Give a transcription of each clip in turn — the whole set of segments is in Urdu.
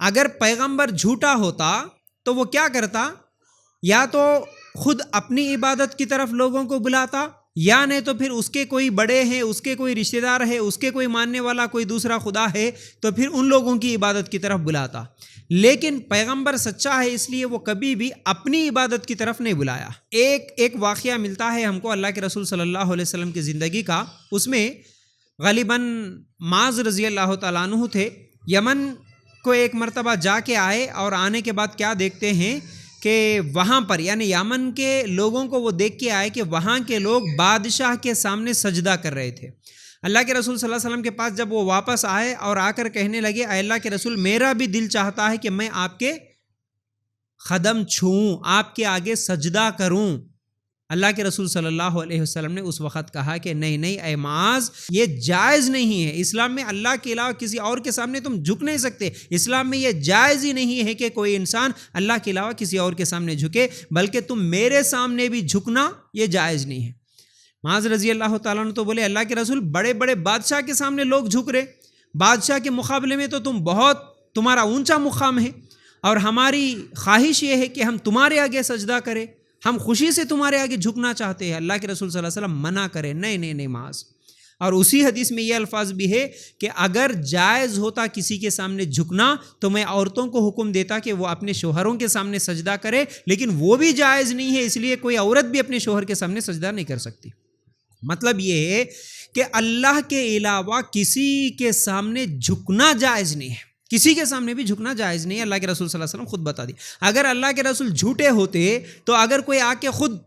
اگر پیغمبر جھوٹا ہوتا تو وہ کیا کرتا؟ یا تو خود اپنی عبادت کی طرف لوگوں کو بلاتا، یا نہیں تو پھر اس کے کوئی بڑے ہیں، اس کے کوئی رشتہ دار ہے، اس کے کوئی ماننے والا کوئی دوسرا خدا ہے تو پھر ان لوگوں کی عبادت کی طرف بلاتا۔ لیکن پیغمبر سچا ہے، اس لیے وہ کبھی بھی اپنی عبادت کی طرف نہیں بلایا۔ ایک واقعہ ملتا ہے ہم کو اللہ کے رسول صلی اللہ علیہ وسلم کی زندگی کا، اس میں غالباً معاذ رضی اللہ تعالیٰ عنہ تھے، یمن کو ایک مرتبہ جا کے آئے، اور آنے کے بعد کیا دیکھتے ہیں کہ وہاں پر یعنی یمن کے لوگوں کو وہ دیکھ کے آئے کہ وہاں کے لوگ بادشاہ کے سامنے سجدہ کر رہے تھے۔ اللہ کے رسول صلی اللہ علیہ وسلم کے پاس جب وہ واپس آئے اور آ کر کہنے لگے، اے اللہ کے رسول، میرا بھی دل چاہتا ہے کہ میں آپ کے قدم چھوؤں، آپ کے آگے سجدہ کروں۔ اللہ کے رسول صلی اللہ علیہ وسلم نے اس وقت کہا کہ نہیں اے معاذ، یہ جائز نہیں ہے۔ اسلام میں اللہ کے علاوہ کسی اور کے سامنے تم جھک نہیں سکتے۔ اسلام میں یہ جائز ہی نہیں ہے کہ کوئی انسان اللہ کے علاوہ کسی اور کے سامنے جھکے، بلکہ تم میرے سامنے بھی جھکنا یہ جائز نہیں ہے۔ معاذ رضی اللہ تعالیٰ نے تو بولے، اللہ کے رسول، بڑے بڑے بادشاہ کے سامنے لوگ جھک رہے، بادشاہ کے مقابلے میں تو تمہارا اونچا مقام ہے، اور ہماری خواہش یہ ہے کہ ہم تمہارے آگے سجدہ کریں، ہم خوشی سے تمہارے آگے جھکنا چاہتے ہیں۔ اللہ کے رسول صلی اللہ علیہ وسلم منع کرے، نہیں معاذ۔ اور اسی حدیث میں یہ الفاظ بھی ہے کہ اگر جائز ہوتا کسی کے سامنے جھکنا تو میں عورتوں کو حکم دیتا کہ وہ اپنے شوہروں کے سامنے سجدہ کرے، لیکن وہ بھی جائز نہیں ہے، اس لیے کوئی عورت بھی اپنے شوہر کے سامنے سجدہ نہیں کر سکتی۔ مطلب یہ ہے کہ اللہ کے علاوہ کسی کے سامنے جھکنا جائز نہیں ہے، کسی کے سامنے بھی جھکنا جائز نہیں ہے۔ اللہ کے رسول صلی اللہ علیہ وسلم خود بتا دی۔ اگر اللہ کے رسول جھوٹے ہوتے تو اگر کوئی آ کے خود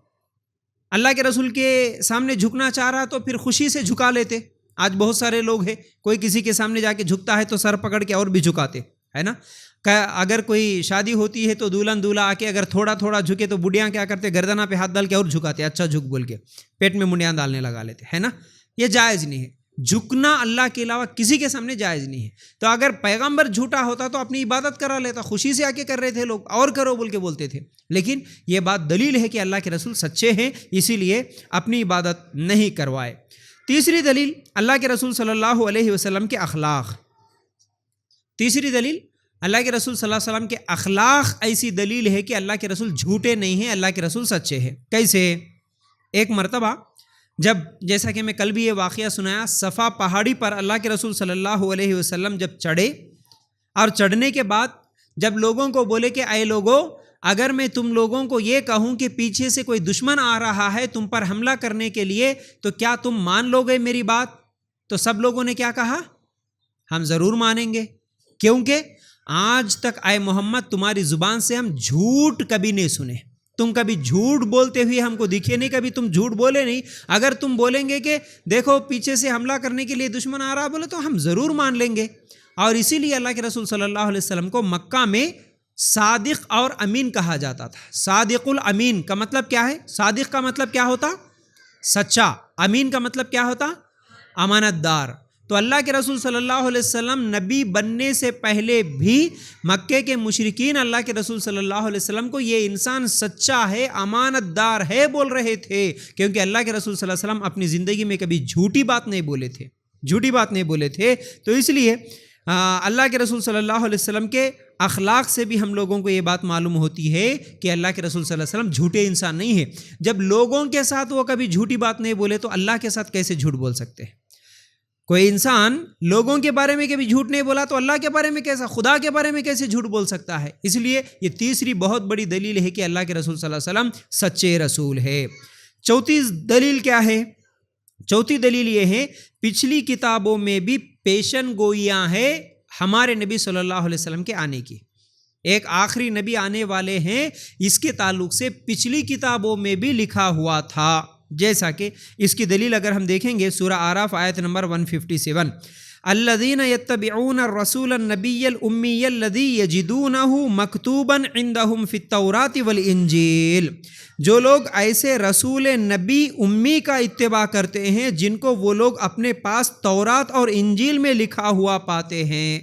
اللہ کے رسول کے سامنے جھکنا چاہ رہا تو پھر خوشی سے جھکا لیتے۔ آج بہت سارے لوگ ہیں، کوئی کسی کے سامنے جا کے جھکتا ہے تو سر پکڑ کے اور بھی جھکاتے، ہے نا۔ اگر کوئی شادی ہوتی ہے تو دولہن دولہا آ کے اگر تھوڑا تھوڑا جھکے تو بڑھیاں کیا کرتے، گردنا پہ ہاتھ ڈال کے اور جھکاتے، اچھا جھک بول کے پیٹ میں منڈیاں ڈالنے لگا لیتے، ہے نا۔ یہ جائز نہیں ہے، جھکنا اللہ کے علاوہ کسی کے سامنے جائز نہیں ہے۔ تو اگر پیغمبر جھوٹا ہوتا تو اپنی عبادت کرا لیتا، خوشی سے آ کے کر رہے تھے لوگ، اور کرو بول کے بولتے تھے، لیکن یہ بات دلیل ہے کہ اللہ کے رسول سچے ہیں، اسی لیے اپنی عبادت نہیں کروائے۔ تیسری دلیل اللہ کے رسول صلی اللہ علیہ وسلم کے اخلاق۔ تیسری دلیل اللہ کے رسول صلی اللہ علیہ وسلم کے اخلاق ایسی دلیل ہے کہ اللہ کے رسول جھوٹے نہیں ہیں، اللہ کے رسول سچے ہیں۔ کیسے؟ ایک مرتبہ جب، جیسا کہ میں کل بھی یہ واقعہ سنایا، صفا پہاڑی پر اللہ کے رسول صلی اللہ علیہ وسلم جب چڑھے، اور چڑھنے کے بعد جب لوگوں کو بولے کہ اے لوگوں، اگر میں تم لوگوں کو یہ کہوں کہ پیچھے سے کوئی دشمن آ رہا ہے تم پر حملہ کرنے کے لیے تو کیا تم مان لو گے میری بات؟ تو سب لوگوں نے کیا کہا؟ ہم ضرور مانیں گے، کیونکہ آج تک اے محمد تمہاری زبان سے ہم جھوٹ کبھی نہیں سنے، تم کبھی جھوٹ بولتے ہوئے ہم کو دکھے نہیں، کبھی تم جھوٹ بولے نہیں۔ اگر تم بولیں گے کہ دیکھو پیچھے سے حملہ کرنے کے لیے دشمن آ رہا بولے تو ہم ضرور مان لیں گے۔ اور اسی لیے اللہ کے رسول صلی اللہ علیہ وسلم کو مکہ میں صادق اور امین کہا جاتا تھا۔ صادق الامین کا مطلب کیا ہے؟ صادق کا مطلب کیا ہوتا؟ سچا۔ امین کا مطلب کیا ہوتا؟ امانت دار۔ تو اللہ کے رسول صلی اللہ علیہ وسلم نبی بننے سے پہلے بھی مکے کے مشرکین اللہ کے رسول صلی اللہ علیہ وسلم کو یہ انسان سچا ہے، امانت دار ہے بول رہے تھے، کیونکہ اللہ کے رسول صلی اللہ علیہ وسلم اپنی زندگی میں کبھی جھوٹی بات نہیں بولے تھے۔ تو اس لیے اللہ کے رسول صلی اللہ علیہ وسلم کے اخلاق سے بھی ہم لوگوں کو یہ بات معلوم ہوتی ہے کہ اللہ کے رسول صلی اللہ علیہ وسلم جھوٹے انسان نہیں ہے۔ جب لوگوں کے ساتھ وہ کبھی جھوٹی بات نہیں بولے تو اللہ کے ساتھ کیسے جھوٹ بول سکتے ہیں؟ کوئی انسان لوگوں کے بارے میں کبھی جھوٹ نہیں بولا تو اللہ کے بارے میں کیسا، خدا کے بارے میں کیسے جھوٹ بول سکتا ہے؟ اس لیے یہ تیسری بہت بڑی دلیل ہے کہ اللہ کے رسول صلی اللہ علیہ وسلم سچے رسول ہے۔ چوتھی دلیل کیا ہے؟ چوتھی دلیل یہ ہے، پچھلی کتابوں میں بھی پیشن گوئیاں ہیں ہمارے نبی صلی اللہ علیہ وسلم کے آنے کی۔ ایک آخری نبی آنے والے ہیں، اس کے تعلق سے پچھلی کتابوں میں بھی لکھا ہوا تھا۔ جیسا کہ اس کی دلیل اگر ہم دیکھیں گے سورہ اعراف آیت نمبر 157، الذین یتبعون الرسول النبی الامی الذی یجدونہ مکتوبا عندہم فی التوراۃ والانجیل، جو لوگ ایسے رسول نبی امی کا اتباع کرتے ہیں جن کو وہ لوگ اپنے پاس تورات اور انجیل میں لکھا ہوا پاتے ہیں۔